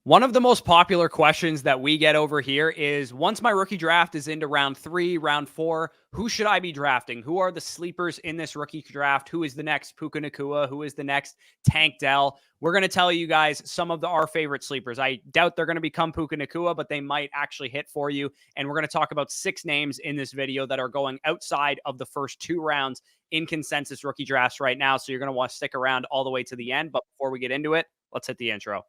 One of the most popular questions that we get over here is, once my rookie draft is into round 3, round 4, who should I be drafting? Who are the sleepers in this rookie draft? Who is the next Puka Nacua? Who is the next Tank Dell? We're going to tell you guys some of our favorite sleepers. I doubt they're going to become Puka Nacua, but they might actually hit for you. And we're going to talk about 6 names in this video that are going outside of the first 2 rounds in consensus rookie drafts right now. So you're going to want to stick around all the way to the end. But before we get into it, let's hit the intro.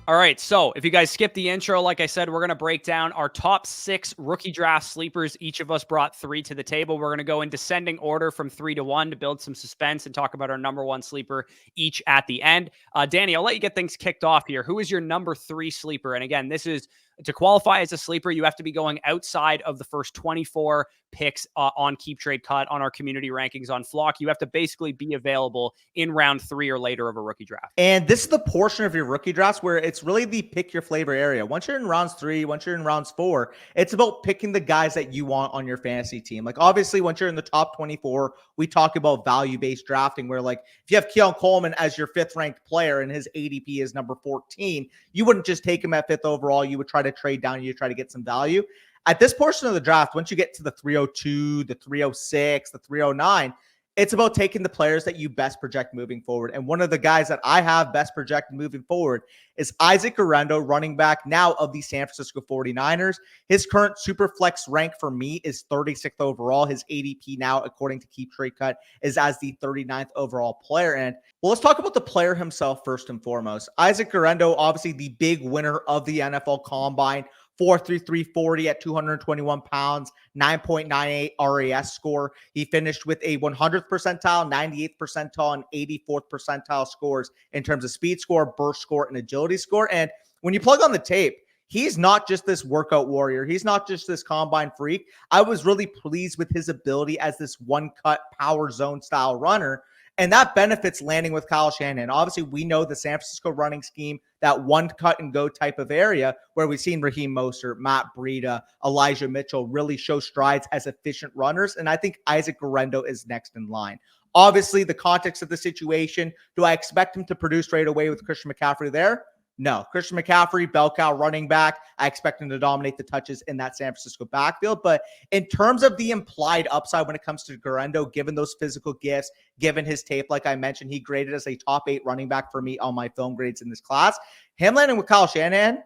All right, so if you guys skipped the intro, like I said, we're going to break down our top 6 rookie draft sleepers. Each of us brought 3 to the table. We're going to go in descending order from 3 to 1 to build some suspense and talk about our number 1 sleeper each at the end. Danny, I'll let you get things kicked off here. Who is your number 3 sleeper? And again, this is to qualify as a sleeper, you have to be going outside of the first 24 picks on Keep Trade Cut on our community rankings on Flock. You have to basically be available in round 3 or later of a rookie draft. And this is the portion of your rookie drafts where it's really the pick your flavor area. Once you're in rounds 3, once you're in rounds 4, it's about picking the guys that you want on your fantasy team. Like, obviously, once you're in the top 24, we talk about value-based drafting, where, like, if you have Keon Coleman as your 5th ranked player and his ADP is number 14, you wouldn't just take him at 5th overall. You would try to trade down, you try to get some value. At this portion of the draft, once you get to the 302, the 306, the 309, it's about taking the players that you best project moving forward. And one of the guys that I have best projected moving forward is Isaac Guerendo, running back now of the San Francisco 49ers. His current superflex rank for me is 36th overall. His ADP now, according to Keep Trade Cut, is as the 39th overall player. And well, let's talk about the player himself first and foremost. Isaac Guerendo, obviously the big winner of the NFL Combine, 4.33 40 at 221 pounds, 9.98 RAS score. He finished with a 100th percentile, 98th percentile, and 84th percentile scores in terms of speed score, burst score, and agility score. And when you plug on the tape, he's not just this workout warrior. He's not just this combine freak. I was really pleased with his ability as this one-cut power zone style runner. And that benefits landing with Kyle Shanahan. Obviously, we know the San Francisco running scheme, that one cut and go type of area where we've seen Raheem Mostert, Matt Breida, Elijah Mitchell really show strides as efficient runners. And I think Isaac Guerendo is next in line. Obviously, the context of the situation, do I expect him to produce right away with Christian McCaffrey there? No. Christian McCaffrey, bell cow running back. I expect him to dominate the touches in that San Francisco backfield. But in terms of the implied upside when it comes to Guerendo, given those physical gifts, given his tape, like I mentioned, he graded as a top 8 running back for me on my film grades in this class. Him landing with Kyle Shanahan,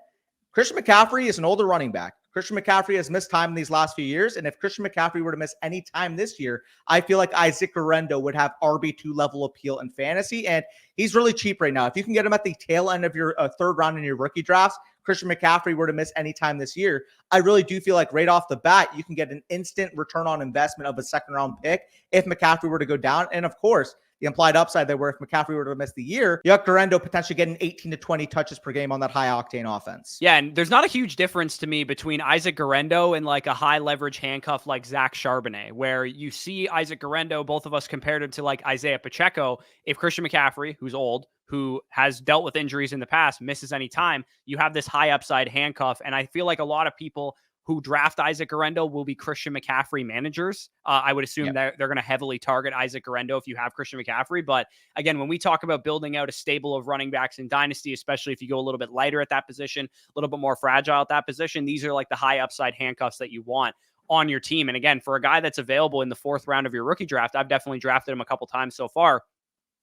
Christian McCaffrey is an older running back. Christian McCaffrey has missed time in these last few years. And if Christian McCaffrey were to miss any time this year, I feel like Isaac Guerendo would have RB2 level appeal in fantasy. And he's really cheap right now. If you can get him at the tail end of your 3rd round in your rookie drafts, Christian McCaffrey were to miss any time this year, I really do feel like right off the bat, you can get an instant return on investment of a 2nd round pick if McCaffrey were to go down. And of course, the implied upside there where if McCaffrey were to miss the year, you have Guerendo potentially getting 18 to 20 touches per game on that high octane offense. Yeah, and there's not a huge difference to me between Isaac Guerendo and like a high leverage handcuff like Zach Charbonnet, where you see Isaac Guerendo, both of us compared him to like Isaiah Pacheco. If Christian McCaffrey, who's old, who has dealt with injuries in the past, misses any time, you have this high upside handcuff. And I feel like a lot of people who draft Isaac Guerendo will be Christian McCaffrey managers. I would assume that they're going to heavily target Isaac Guerendo if you have Christian McCaffrey. But again, when we talk about building out a stable of running backs in Dynasty, especially if you go a little bit lighter at that position, a little bit more fragile at that position, these are like the high upside handcuffs that you want on your team. And again, for a guy that's available in the 4th round of your rookie draft, I've definitely drafted him a couple times so far.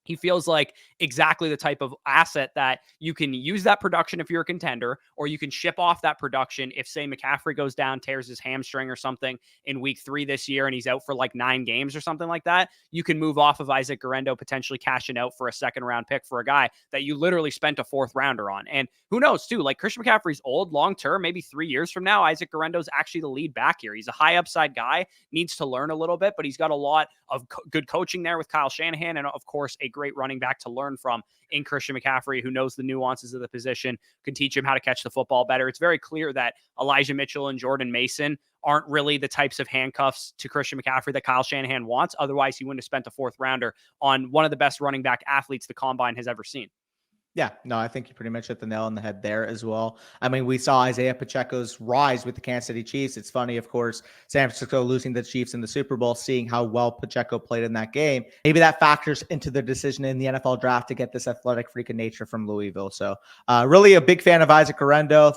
He feels like exactly the type of asset that you can use that production if you're a contender, or you can ship off that production if, say, McCaffrey goes down, tears his hamstring or something in week 3 this year, and he's out for like 9 games or something like that. You can move off of Isaac Guerendo, potentially cashing out for a 2nd round pick for a guy that you literally spent a 4th rounder on. And who knows, too, like Christian McCaffrey's old, long term, maybe 3 years from now, Isaac Guerendo's actually the lead back here. He's a high upside guy, needs to learn a little bit, but he's got a lot of good coaching there with Kyle Shanahan, and of course, a great running back to learn from in Christian McCaffrey, who knows the nuances of the position, can teach him how to catch the football better. It's very clear that Elijah Mitchell and Jordan Mason aren't really the types of handcuffs to Christian McCaffrey that Kyle Shanahan wants. Otherwise, he wouldn't have spent a 4th rounder on one of the best running back athletes the Combine has ever seen. Yeah, no, I think you pretty much hit the nail on the head there as well. I mean, we saw Isaiah Pacheco's rise with the Kansas City Chiefs. It's funny, of course, San Francisco losing the Chiefs in the Super Bowl, seeing how well Pacheco played in that game. Maybe that factors into the decision in the NFL draft to get this athletic freak of nature from Louisville. So really a big fan of Isaac Guerendo.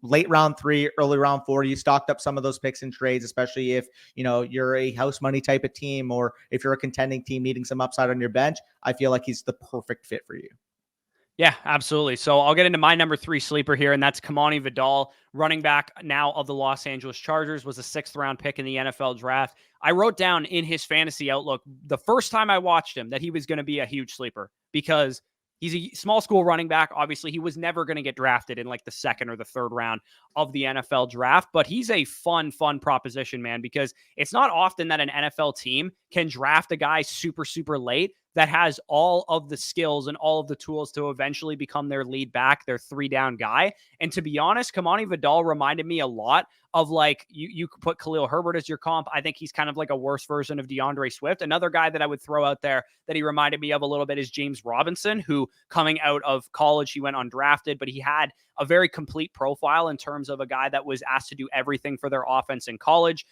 Late round 3, early round 4, you stocked up some of those picks and trades, especially if, you're a house money type of team, or if you're a contending team needing some upside on your bench. I feel like he's the perfect fit for you. Yeah, absolutely. So I'll get into my number 3 sleeper here, and that's Kimani Vidal, running back now of the Los Angeles Chargers, was a 6th round pick in the NFL draft. I wrote down in his fantasy outlook the first time I watched him that he was going to be a huge sleeper because he's a small school running back. Obviously, he was never going to get drafted in like the 2nd or the 3rd round of the NFL draft, but he's a fun proposition, man, because it's not often that an NFL team can draft a guy super, super late that has all of the skills and all of the tools to eventually become their lead back, their 3-down guy. And to be honest, Kimani Vidal reminded me a lot of like, you could put Khalil Herbert as your comp. I think he's kind of like a worse version of DeAndre Swift. Another guy that I would throw out there that he reminded me of a little bit is James Robinson, who coming out of college, he went undrafted, but he had a very complete profile in terms of a guy that was asked to do everything for their offense in college.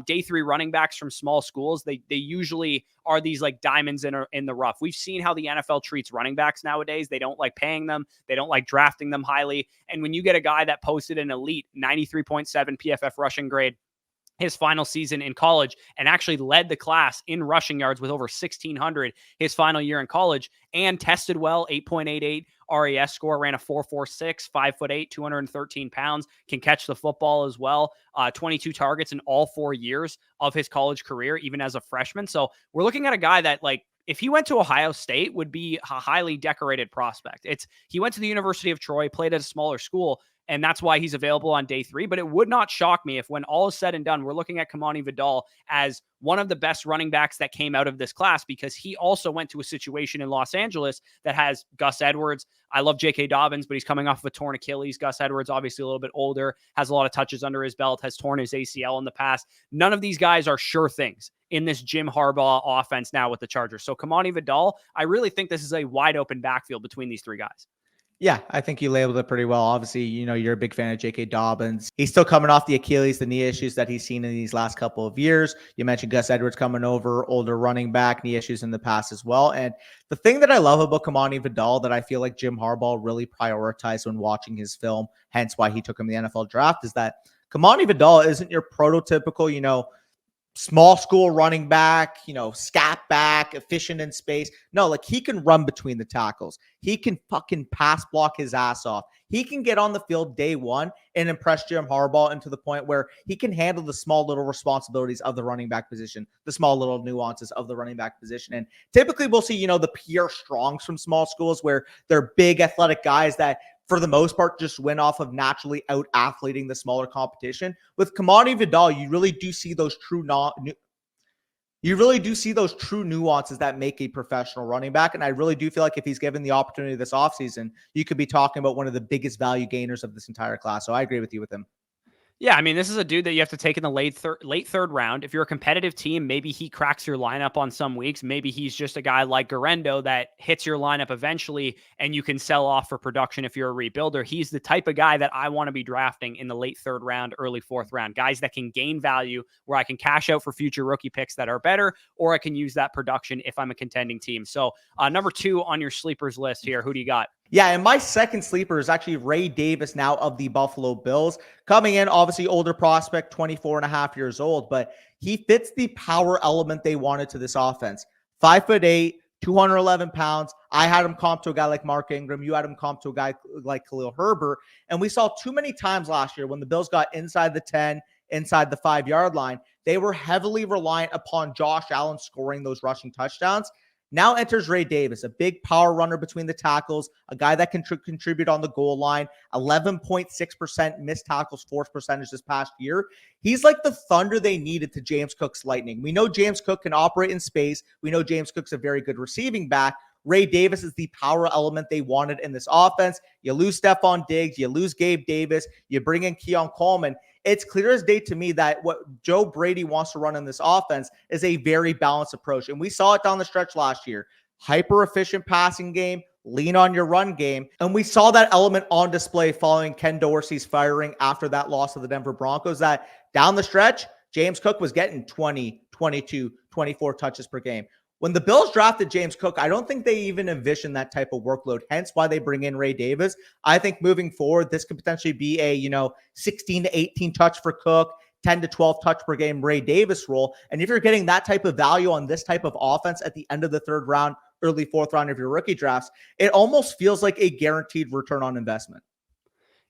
Day 3 running backs from small schools, they usually are these like diamonds in the rough. We've seen how the NFL treats running backs nowadays. They don't like paying them. They don't like drafting them highly. And when you get a guy that posted an elite 93.7 PFF rushing grade his final season in college and actually led the class in rushing yards with over 1,600 his final year in college and tested well, 8.88 RAS score, ran a 4.46, 5'8", 213 pounds, can catch the football as well. 22 targets in all 4 years of his college career, even as a freshman. So we're looking at a guy that, like, if he went to Ohio State, would be a highly decorated prospect. He went to the University of Troy, played at a smaller school, and that's why he's available on day 3. But it would not shock me if when all is said and done, we're looking at Kimani Vidal as one of the best running backs that came out of this class, because he also went to a situation in Los Angeles that has Gus Edwards. I love J.K. Dobbins, but he's coming off of a torn Achilles. Gus Edwards, obviously a little bit older, has a lot of touches under his belt, has torn his ACL in the past. None of these guys are sure things in this Jim Harbaugh offense now with the Chargers. So Kimani Vidal, I really think this is a wide open backfield between these 3 guys. Yeah, I think you labeled it pretty well. Obviously, you're a big fan of J.K. Dobbins. He's still coming off the Achilles, the knee issues that he's seen in these last couple of years. You mentioned Gus Edwards coming over, older running back, knee issues in the past as well. And the thing that I love about Kimani Vidal that I feel like Jim Harbaugh really prioritized when watching his film, hence why he took him in the NFL draft, is that Kimani Vidal isn't your prototypical, small school running back, scat back, efficient in space. No, like, he can run between the tackles. He can fucking pass block his ass off. He can get on the field day 1 and impress Jim Harbaugh into the point where he can handle the small little responsibilities of the running back position, the small little nuances of the running back position. And typically we'll see, the Pierre Strongs from small schools where they're big athletic guys that for the most part just win off of naturally out athleting the smaller competition. With Kimani Vidal, you really do see those true nuances that make a professional running back. And I really do feel like if he's given the opportunity this offseason, you could be talking about one of the biggest value gainers of this entire class. So I agree with you with him. Yeah, I mean, this is a dude that you have to take in the late 3rd round. If you're a competitive team, maybe he cracks your lineup on some weeks. Maybe he's just a guy like Guerendo that hits your lineup eventually and you can sell off for production if you're a rebuilder. He's the type of guy that I want to be drafting in the late 3rd round, early 4th round. Guys that can gain value where I can cash out for future rookie picks that are better, or I can use that production if I'm a contending team. So number 2 on your sleepers list here, who do you got? Yeah, and my second sleeper is actually Ray Davis, now of the Buffalo Bills. Coming in, obviously older prospect, 24 and a half years old, but he fits the power element they wanted to this offense. 5'8", 211 pounds. I had him comp to a guy like Mark Ingram. You had him comp to a guy like Khalil Herbert. And we saw too many times last year when the Bills got inside the 10, inside the 5-yard line, they were heavily reliant upon Josh Allen scoring those rushing touchdowns. Now enters Ray Davis, a big power runner between the tackles, a guy that can contribute on the goal line, 11.6% missed tackles force percentage this past year. He's like the thunder they needed to James Cook's lightning. We know James Cook can operate in space. We know James Cook's a very good receiving back. Ray Davis is the power element they wanted in this offense. You lose Stephon Diggs, you lose Gabe Davis, you bring in Keon Coleman. It's clear as day to me that what Joe Brady wants to run in this offense is a very balanced approach. And we saw it down the stretch last year. Hyper efficient passing game, lean on your run game. And we saw that element on display following Ken Dorsey's firing after that loss of the Denver Broncos, that down the stretch, James Cook was getting 20, 22, 24 touches per game. When the Bills drafted James Cook, I don't think they even envisioned that type of workload, hence why they bring in Ray Davis. I think moving forward, this could potentially be a, 16 to 18 touch for Cook, 10 to 12 touch per game Ray Davis role. And if you're getting that type of value on this type of offense at the end of the third round, early fourth round of your rookie drafts, it almost feels like a guaranteed return on investment.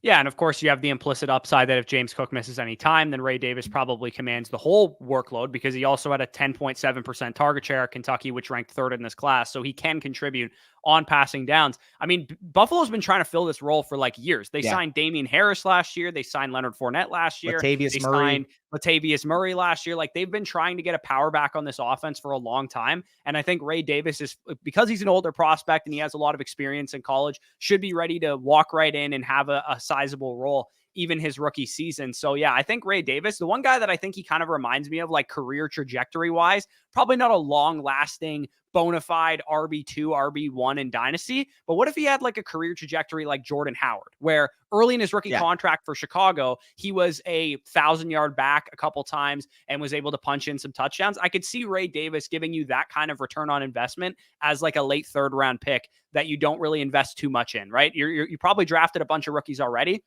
Yeah, and of course you have the implicit upside that if James Cook misses any time, then Ray Davis probably commands the whole workload because he also had a 10.7% target share at Kentucky, which ranked third in this class. So he can contribute on passing downs. I mean, Buffalo's been trying to fill this role for like years. They signed Damian Harris last year. They signed Leonard Fournette last year. They signed Latavius Murray last year. Like, they've been trying to get a power back on this offense for a long time. And I think Ray Davis is, because he's an older prospect and he has a lot of experience in college, should be ready to walk right in and have a sizable role even his rookie season. So yeah, I think Ray Davis, the one guy that I think he kind of reminds me of, like, career trajectory wise, probably not a long lasting bona fide RB2, RB1 in Dynasty, but what if he had like a career trajectory like Jordan Howard, where early in his rookie contract for Chicago, he was a 1,000-yard back a couple times and was able to punch in some touchdowns. I could see Ray Davis giving you that kind of return on investment as like a late third round pick that you don't really invest too much in, right? You probably drafted a bunch of rookies already.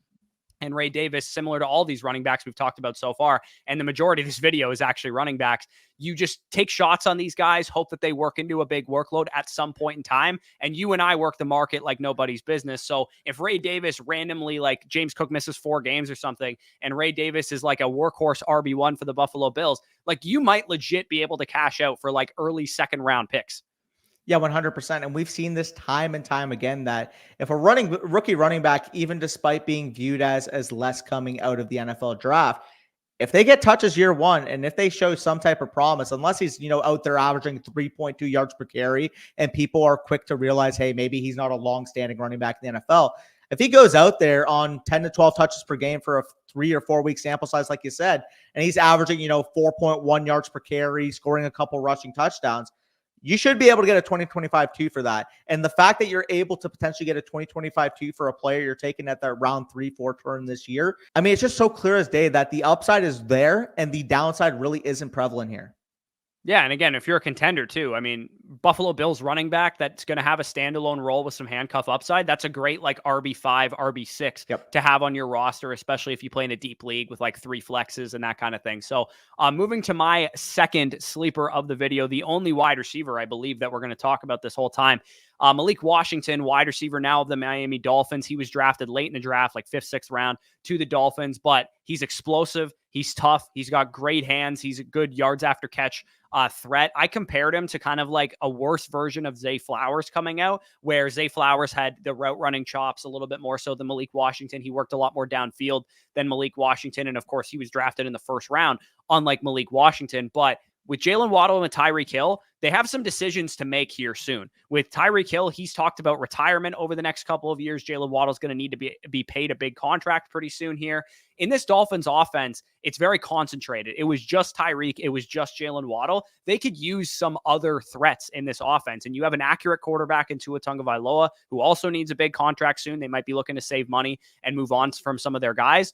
And Ray Davis, similar to all these running backs we've talked about so far, and the majority of this video is actually running backs, you just take shots on these guys, hope that they work into a big workload at some point in time, and you and I work the market like nobody's business. So if Ray Davis randomly, like James Cook misses 4 games or something, and Ray Davis is like a workhorse RB1 for the Buffalo Bills, like, you might legit be able to cash out for like early second round picks. Yeah, 100%. And we've seen this time and time again, that if a rookie running back, even despite being viewed as less coming out of the NFL draft, if they get touches year one, and if they show some type of promise, unless he's, out there averaging 3.2 yards per carry, and people are quick to realize, hey, maybe he's not a long-standing running back in the NFL. If he goes out there on 10 to 12 touches per game for a 3 or 4 week sample size, like you said, and he's averaging, 4.1 yards per carry, scoring a couple rushing touchdowns, you should be able to get a 2025-2 for that. And the fact that you're able to potentially get a 2025-2 for a player you're taking at that round 3-4 turn this year, I mean, it's just so clear as day that the upside is there and the downside really isn't prevalent here. Yeah, and again, if you're a contender too, I mean, Buffalo Bills running back that's going to have a standalone role with some handcuff upside, that's a great like RB5, RB6 to have on your roster, especially if you play in a deep league with like 3 flexes and that kind of thing. So moving to my second sleeper of the video, the only wide receiver I believe that we're going to talk about this whole time, Malik Washington, wide receiver now of the Miami Dolphins. He was drafted late in the draft, like 5th, 6th round to the Dolphins, but he's explosive. He's tough. He's got great hands. He's a good yards after catch threat. I compared him to kind of like a worse version of Zay Flowers coming out, where Zay Flowers had the route running chops a little bit more so than Malik Washington. He worked a lot more downfield than Malik Washington. And of course, he was drafted in the 1st round, unlike Malik Washington. But with Jaylen Waddle and Tyreek Hill, they have some decisions to make here soon. With Tyreek Hill, he's talked about retirement over the next couple of years. Jaylen Waddle's going to need to be paid a big contract pretty soon here. In this Dolphins offense, it's very concentrated. It was just Tyreek. It was just Jaylen Waddle. They could use some other threats in this offense. And you have an accurate quarterback in Tua Tagovailoa, who also needs a big contract soon. They might be looking to save money and move on from some of their guys.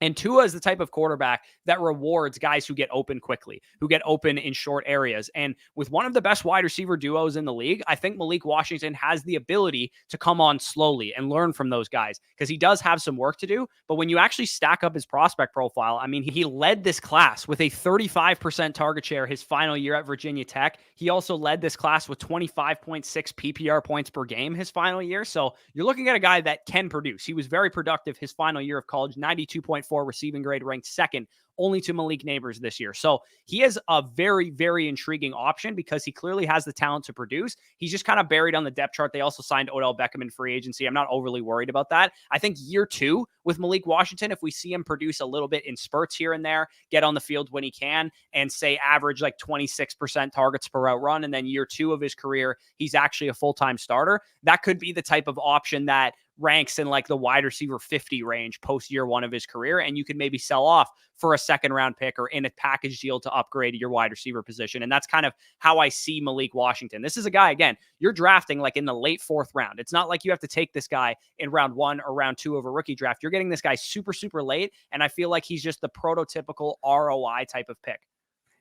And Tua is the type of quarterback that rewards guys who get open quickly, who get open in short areas. And with one of the best wide receiver duos in the league, I think Malik Washington has the ability to come on slowly and learn from those guys, because he does have some work to do. But when you actually stack up his prospect profile, I mean, he led this class with a 35% target share his final year at Virginia Tech. He also led this class with 25.6 PPR points per game his final year. So you're looking at a guy that can produce. He was very productive his final year of college, 92.4 receiving grade, ranked 2nd only to Malik Neighbors this year. So he is a very, very intriguing option because he clearly has the talent to produce. He's just kind of buried on the depth chart. They also signed Odell Beckham in free agency. I'm not overly worried about that. I think year 2 with Malik Washington, if we see him produce a little bit in spurts here and there, get on the field when he can, and say average like 26% targets per route run, and then year 2 of his career, he's actually a full-time starter, that could be the type of option that ranks in like the wide receiver 50 range post year one of his career. And you could maybe sell off for a second round pick or in a package deal to upgrade your wide receiver position. And that's kind of how I see Malik Washington. This is a guy, again, you're drafting like in the late 4th round. It's not like you have to take this guy in round 1 or round 2 of a rookie draft. You're getting this guy super, super late. And I feel like he's just the prototypical ROI type of pick.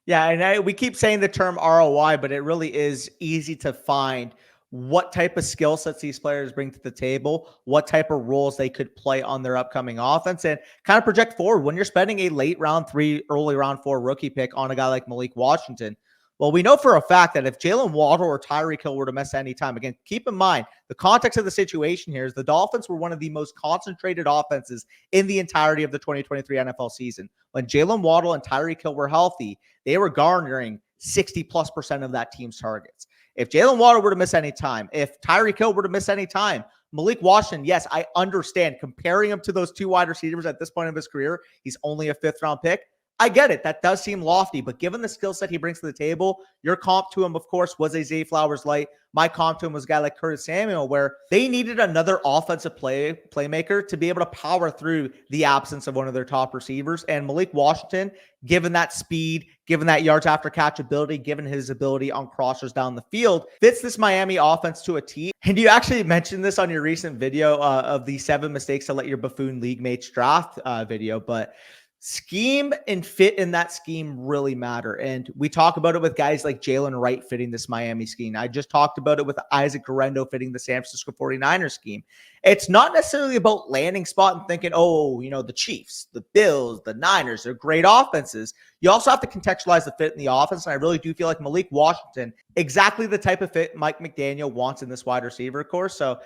Yeah, and we keep saying the term ROI, but it really is easy to find what type of skill sets these players bring to the table, what type of roles they could play on their upcoming offense, and kind of project forward. When you're spending a late round 3, early round 4 rookie pick on a guy like Malik Washington, well, we know for a fact that if Jaylen Waddle or Tyreek Hill were to miss any time, again, keep in mind, the context of the situation here is the Dolphins were one of the most concentrated offenses in the entirety of the 2023 NFL season. When Jaylen Waddle and Tyreek Hill were healthy, they were garnering 60+% of that team's targets. If Jaylen Waddle were to miss any time, if Tyreek Hill were to miss any time, Malik Washington, yes, I understand comparing him to those 2 wide receivers at this point of his career, he's only a 5th round pick. I get it. That does seem lofty, but given the skill set he brings to the table, your comp to him, of course, was a Zay Flowers light. My comp to him was a guy like Curtis Samuel, where they needed another offensive playmaker to be able to power through the absence of one of their top receivers. And Malik Washington, given that speed, given that yards after catch ability, given his ability on crossers down the field, fits this Miami offense to a T. And you actually mentioned this on your recent video of the 7 mistakes to let your buffoon league mates draft video, but scheme and fit in that scheme really matter. And we talk about it with guys like Jaylen Wright fitting this Miami scheme. I just talked about it with Isaac Guerendo fitting the San Francisco 49ers scheme. It's not necessarily about landing spot and thinking, oh, you know, the Chiefs, the Bills, the Niners, they're great offenses. You also have to contextualize the fit in the offense. And I really do feel like Malik Washington, exactly the type of fit Mike McDaniel wants in this wide receiver course. So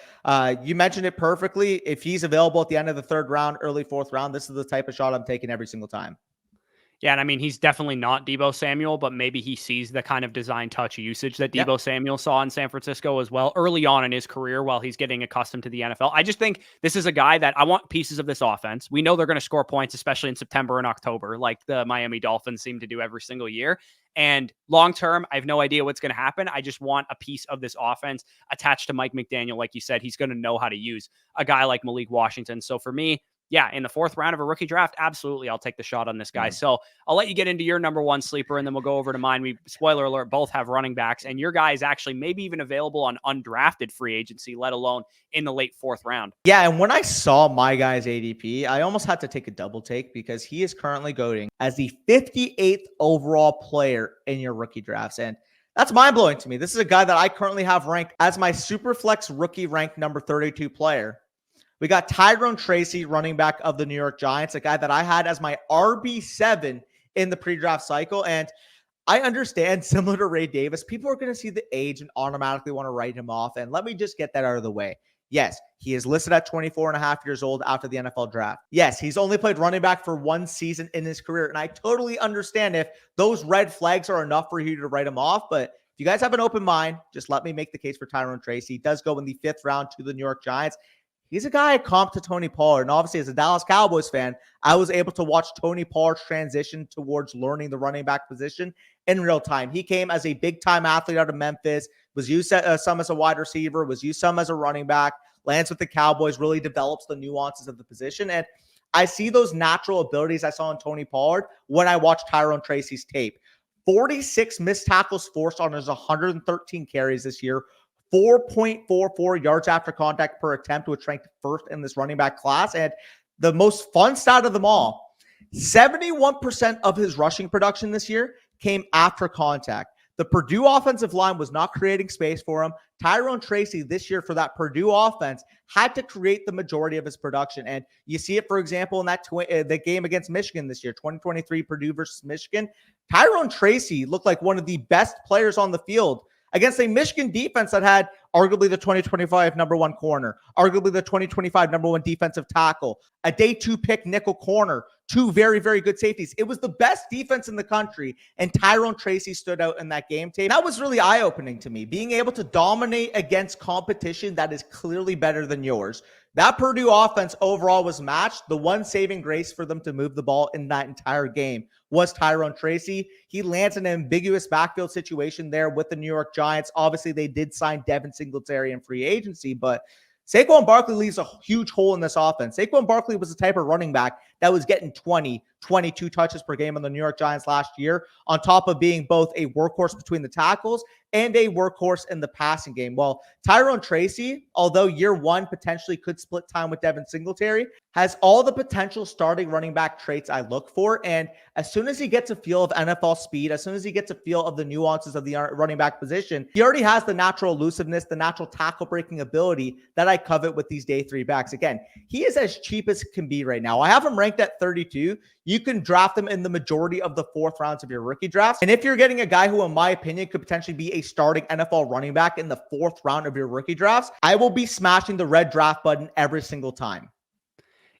you mentioned it perfectly. If he's available at the end of the 3rd round, early 4th round, this is the type of shot I'm taking every single time. Yeah, and I mean, he's definitely not Deebo Samuel, but maybe he sees the kind of design touch usage that Deebo Samuel saw in San Francisco as well early on in his career while he's getting accustomed to the NFL. I just think this is a guy that I want pieces of this offense. We know they're going to score points, especially in September and October, like the Miami Dolphins seem to do every single year. And long term, I have no idea what's going to happen. I just want a piece of this offense attached to Mike McDaniel. Like you said, he's going to know how to use a guy like Malik Washington. So for me, yeah, in the 4th round of a rookie draft, absolutely, I'll take the shot on this guy. So I'll let you get into your number 1 sleeper, and then we'll go over to mine. We, spoiler alert, both have running backs, and your guy is actually maybe even available on undrafted free agency, let alone in the late 4th round. Yeah, and when I saw my guy's ADP, I almost had to take a double take because he is currently going as the 58th overall player in your rookie drafts, and that's mind-blowing to me. This is a guy that I currently have ranked as my Superflex rookie ranked number 32 player. We got Tyrone Tracy, running back of the New York Giants, a guy that I had as my RB7 in the pre-draft cycle. And I understand, similar to Ray Davis, people are going to see the age and automatically want to write him off. And let me just get that out of the way. Yes, he is listed at 24 and a half years old after the NFL draft. Yes, he's only played running back for 1 season in his career. And I totally understand if those red flags are enough for you to write him off. But if you guys have an open mind, just let me make the case for Tyrone Tracy. He does go in the 5th round to the New York Giants. He's a guy I comp to Tony Pollard. And obviously, as a Dallas Cowboys fan, I was able to watch Tony Pollard's transition towards learning the running back position in real time. He came as a big-time athlete out of Memphis, was used some as a wide receiver, was used some as a running back, lands with the Cowboys, really develops the nuances of the position. And I see those natural abilities I saw in Tony Pollard when I watched Tyrone Tracy's tape. 46 missed tackles forced on his 113 carries this year. 4.44 yards after contact per attempt, which ranked 1st in this running back class. And the most fun stat of them all, 71% of his rushing production this year came after contact. The Purdue offensive line was not creating space for him. Tyrone Tracy this year for that Purdue offense had to create the majority of his production. And you see it, for example, in that the game against Michigan this year, 2023 Purdue versus Michigan. Tyrone Tracy looked like one of the best players on the field against a Michigan defense that had arguably the 2025 number 1 corner, arguably the 2025 number 1 defensive tackle, a day 2 pick nickel corner, 2 very, very good safeties. It was the best defense in the country, and Tyrone Tracy stood out in that game tape. That was really eye-opening to me, being able to dominate against competition that is clearly better than yours. That Purdue offense overall was matched. The one saving grace for them to move the ball in that entire game was Tyrone Tracy. He lands in an ambiguous backfield situation there with the New York Giants. Obviously, they did sign Devin Singletary in free agency, but Saquon Barkley leaves a huge hole in this offense. Saquon Barkley was the type of running back that was getting 20, 22 touches per game on the New York Giants last year, on top of being both a workhorse between the tackles and a workhorse in the passing game. Well, Tyrone Tracy, although year one potentially could split time with Devin Singletary, has all the potential starting running back traits I look for. And as soon as he gets a feel of NFL speed, as soon as he gets a feel of the nuances of the running back position, he already has the natural elusiveness, the natural tackle breaking ability that I covet with these day three backs. Again, he is as cheap as can be right now. I have him ranked at 32. You can draft him in the majority of the fourth rounds of your rookie drafts. And if you're getting a guy who, in my opinion, could potentially be a starting NFL running back in the fourth round of your rookie drafts, I will be smashing the red draft button every single time.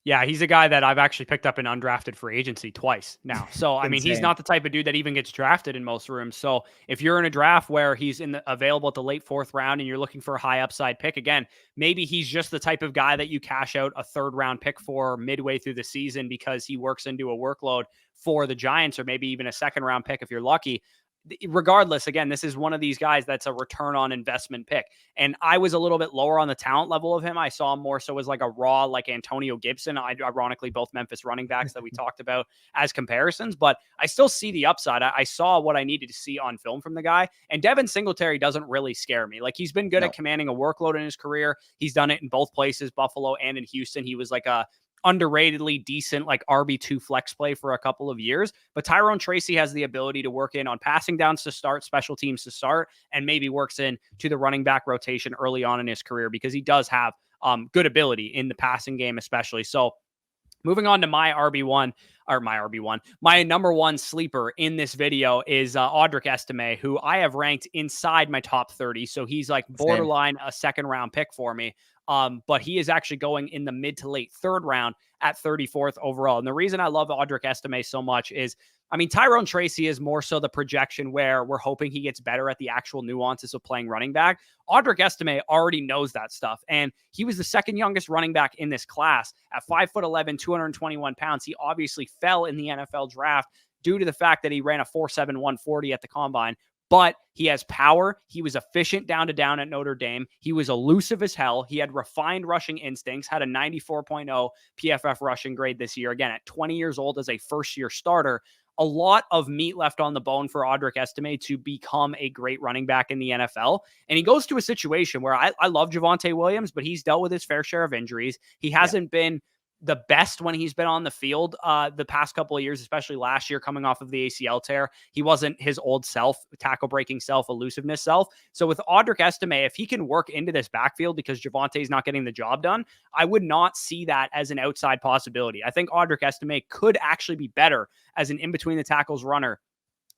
Yeah, he's a guy that I've actually picked up in undrafted free agency twice now. So, I mean, he's not the type of dude that even gets drafted in most rooms. So if you're in a draft where he's available at the late fourth round and you're looking for a high upside pick, again, maybe he's just the type of guy that you cash out a third round pick for midway through the season because he works into a workload for the Giants, or maybe even a second round pick if you're lucky. Regardless, again, this is one of these guys that's a return on investment pick. And I was a little bit lower on the talent level of him. I saw him more so as like a raw, like Antonio Gibson. Ironically, both Memphis running backs that we talked about as comparisons, but I still see the upside. I saw what I needed to see on film from the guy. And Devin Singletary doesn't really scare me. Like, he's been good at commanding a workload in his career. He's done it in both places, Buffalo and in Houston. He was like a underratedly decent like RB2 flex play for a couple of years, but Tyrone Tracy has the ability to work in on passing downs to start, special teams to start, and maybe works in to the running back rotation early on in his career because he does have good ability in the passing game, especially. So moving on to my number one sleeper in this video is Audric Estime, who I have ranked inside my top 30. So he's like borderline a second round pick for me. But he is actually going in the mid to late third round at 34th overall. And the reason I love Audric Estime so much is, I mean, Tyrone Tracy is more so the projection where we're hoping he gets better at the actual nuances of playing running back. Audric Estime already knows that stuff. And he was the second youngest running back in this class at 5'11", 221 pounds. He obviously fell in the NFL draft due to the fact that he ran a 4.7 140 at the combine. But he has power. He was efficient down to down at Notre Dame. He was elusive as hell. He had refined rushing instincts, had a 94.0 PFF rushing grade this year. Again, at 20 years old as a first-year starter, a lot of meat left on the bone for Audric Estime to become a great running back in the NFL. And he goes to a situation where I love Javonte Williams, but he's dealt with his fair share of injuries. He hasn't been the best when he's been on the field the past couple of years, especially last year coming off of the ACL tear. He wasn't his old self, tackle breaking self, elusiveness self. So with Audric Estime, if he can work into this backfield because Javonte's not getting the job done, I would not see that as an outside possibility. I think Audric Estime could actually be better as an in-between the tackles runner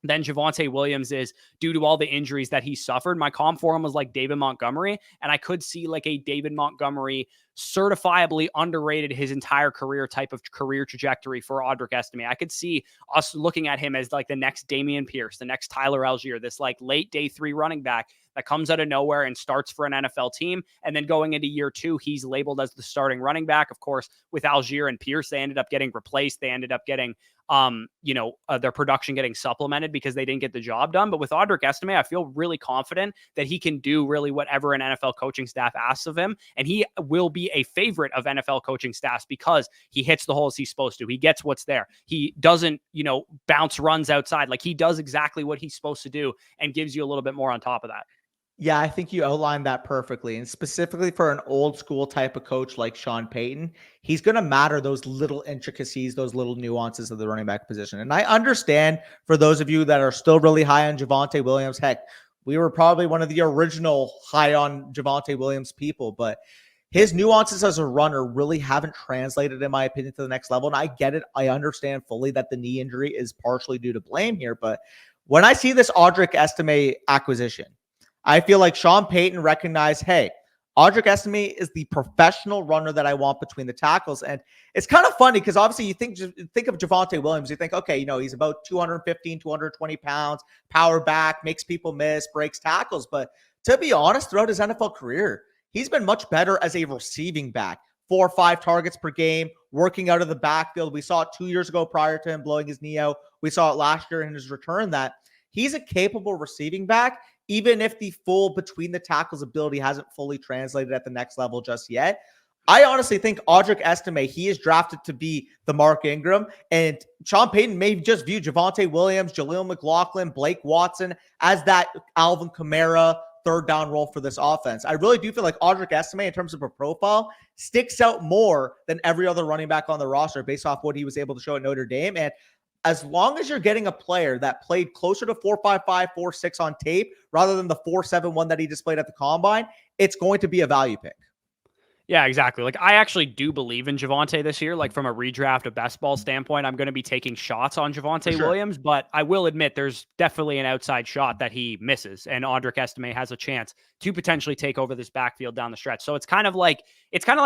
than Javonte Williams is due to all the injuries that he suffered. My comp for him was like David Montgomery, and I could see like a David Montgomery certifiably underrated his entire career type of career trajectory for Audric Estime. I could see us looking at him as like the next Dameon Pierce, the next Tyler Algier, this like late day 3 running back that comes out of nowhere and starts for an NFL team. And then going into year 2, he's labeled as the starting running back. Of course, with Algier and Pierce, they ended up getting replaced. They ended up getting their production getting supplemented because they didn't get the job done. But with Audric Estime, I feel really confident that he can do really whatever an NFL coaching staff asks of him. And he will be a favorite of NFL coaching staffs because he hits the holes he's supposed to. He gets what's there. He doesn't, bounce runs outside. Like, he does exactly what he's supposed to do and gives you a little bit more on top of that. Yeah, I think you outlined that perfectly. And specifically for an old school type of coach like Sean Payton, he's going to matter those little intricacies, those little nuances of the running back position. And I understand for those of you that are still really high on Javonte Williams, heck, we were probably one of the original high on Javonte Williams people, but his nuances as a runner really haven't translated, in my opinion, to the next level. And I get it. I understand fully that the knee injury is partially due to blame here. But when I see this Audric Estime acquisition, I feel like Sean Payton recognized, hey, Audric Estime is the professional runner that I want between the tackles. And it's kind of funny because obviously you think of Javonte Williams, you think, okay, he's about 215, 220 pounds, power back, makes people miss, breaks tackles. But to be honest, throughout his NFL career, he's been much better as a receiving back. 4 or 5 targets per game, working out of the backfield. We saw it 2 years ago prior to him blowing his knee out. We saw it last year in his return that he's a capable receiving back. even if the full between the tackles ability hasn't fully translated at the next level just yet. I honestly think Audric Estime, he is drafted to be the Mark Ingram, and Sean Payton may just view Javonte Williams, Jaleel McLaughlin, Blake Watson as that Alvin Kamara third down role for this offense. I really do feel like Audric Estime, in terms of a profile, sticks out more than every other running back on the roster based off what he was able to show at Notre Dame. And as long as you're getting a player that played closer to 4.55, 4.6 on tape rather than the 4.71 that he displayed at the combine, it's going to be a value pick. Yeah, exactly. Like, I actually do believe in Javonte this year. Like, from a redraft of best ball standpoint, I'm going to be taking shots on Javonte Williams, but I will admit there's definitely an outside shot that he misses, and Audric Estime has a chance to potentially take over this backfield down the stretch. So it's kind of like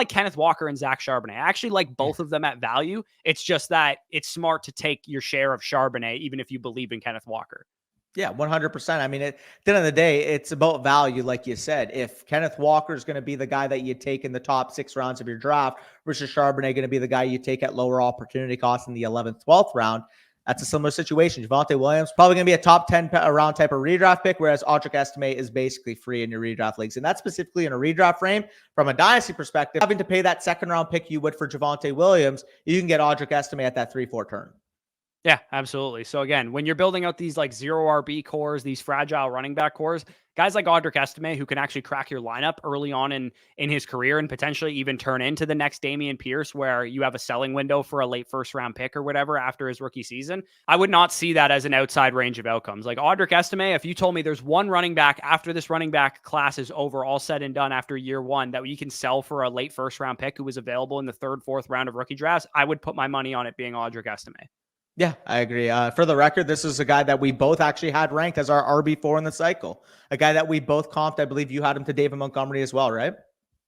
Kenneth Walker and Zach Charbonnet. I actually like both of them at value. It's just that it's smart to take your share of Charbonnet, even if you believe in Kenneth Walker. Yeah, 100%. I mean, at the end of the day, it's about value, like you said. If Kenneth Walker is going to be the guy that you take in the top 6 rounds of your draft versus Charbonnet going to be the guy you take at lower opportunity cost in the 11th, 12th round, that's a similar situation. Javonte Williams probably going to be a top 10 round type of redraft pick, whereas Audric Estime is basically free in your redraft leagues. And that's specifically in a redraft frame. From a dynasty perspective, having to pay that second round pick you would for Javonte Williams, you can get Audric Estime at that 3-4 turn. Yeah, absolutely. So again, when you're building out these like 0 RB cores, these fragile running back cores, guys like Audric Estime who can actually crack your lineup early on in his career and potentially even turn into the next Dameon Pierce, where you have a selling window for a late first round pick or whatever after his rookie season. I would not see that as an outside range of outcomes. Like Audric Estime, if you told me there's one running back after this running back class is over, all said and done after year 1, that you can sell for a late first round pick who was available in the 3rd, 4th round of rookie drafts, I would put my money on it being Audric Estime. Yeah, I agree. For the record, this is a guy that we both actually had ranked as our RB4 in the cycle. A guy that we both comped. I believe you had him to David Montgomery as well, right?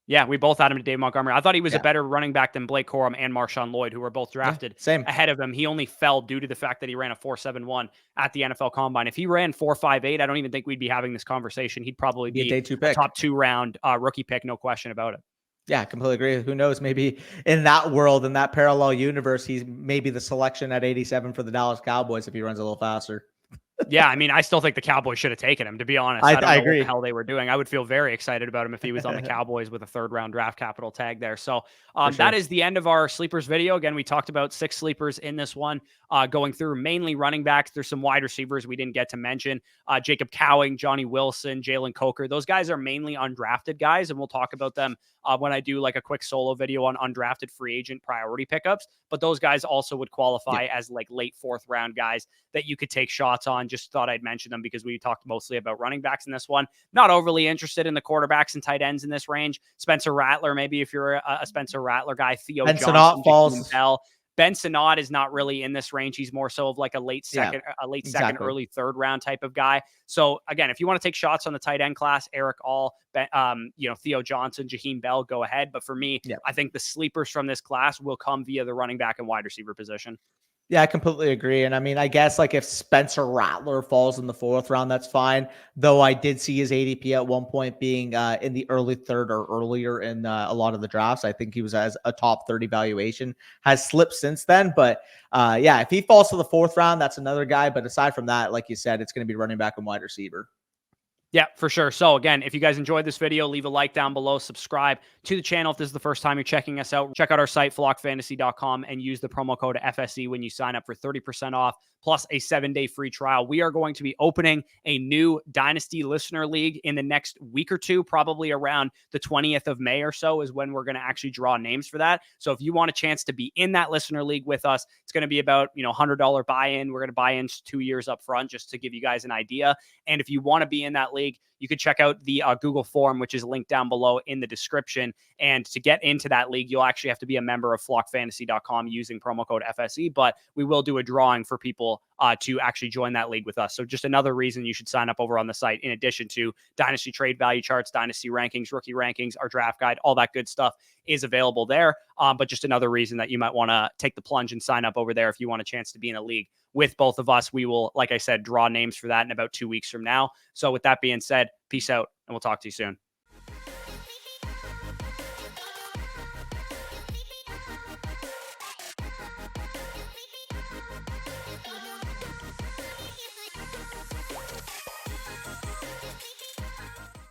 Yeah, we both had him to Dave Montgomery. I thought he was a better running back than Blake Corum and Marshawn Lloyd, who were both drafted ahead of him. He only fell due to the fact that he ran a 4.71 at the NFL Combine. If he ran 4.58, I don't even think we'd be having this conversation. He'd probably be a top 2 round rookie pick, no question about it. Yeah, I completely agree. Who knows? Maybe in that world, in that parallel universe, he's maybe the selection at 87 for the Dallas Cowboys if he runs a little faster. Yeah, I mean, I still think the Cowboys should have taken him, to be honest. I don't know what the hell they were doing. I would feel very excited about him if he was on the Cowboys with a 3rd round draft capital tag there. So that is the end of our sleepers video. Again, we talked about 6 sleepers in this one, going through mainly running backs. There's some wide receivers we didn't get to mention. Jacob Cowing, Johnny Wilson, Jalen Coker. Those guys are mainly undrafted guys, and we'll talk about them when I do like a quick solo video on undrafted free agent priority pickups. But those guys also would qualify as like late 4th round guys that you could take shots on. Just thought I'd mention them because we talked mostly about running backs in this one. Not overly interested in the quarterbacks and tight ends in this range. Spencer Rattler, maybe if you're a Spencer Rattler guy. Theo Benson Johnson, falls. Benson is not really in this range. He's more so of like a late second, early 3rd round type of guy. So again, if you want to take shots on the tight end class, Eric All, Theo Johnson, Jaheim Bell, go ahead. But for me, I think the sleepers from this class will come via the running back and wide receiver position. Yeah, I completely agree. And I mean, I guess like if Spencer Rattler falls in the 4th round, that's fine. Though I did see his ADP at one point being in the early 3rd or earlier in a lot of the drafts. I think he was as a top 30 valuation, has slipped since then. But if he falls to the 4th round, that's another guy. But aside from that, like you said, it's going to be running back and wide receiver. Yeah, for sure. So again, if you guys enjoyed this video, leave a like down below, subscribe to the channel if this is the first time you're checking us out. Check out our site, flockfantasy.com, and use the promo code FSE when you sign up for 30% off, plus a 7-day free trial. We are going to be opening a new Dynasty Listener League in the next week or two, probably around the 20th of May or so is when we're going to actually draw names for that. So if you want a chance to be in that Listener League with us, it's going to be about $100 buy-in. We're going to buy in 2 years up front just to give you guys an idea. And if you want to be in that league, you could check out the Google form, which is linked down below in the description. And to get into that league, you'll actually have to be a member of flockfantasy.com using promo code FSE. But we will do a drawing for people to actually join that league with us. So just another reason you should sign up over on the site, in addition to Dynasty trade value charts, Dynasty rankings, rookie rankings, our draft guide, all that good stuff is available there. But just another reason that you might want to take the plunge and sign up over there if you want a chance to be in a league with both of us. We will, like I said, draw names for that in about 2 weeks from now. So with that being said, peace out, and we'll talk to you soon.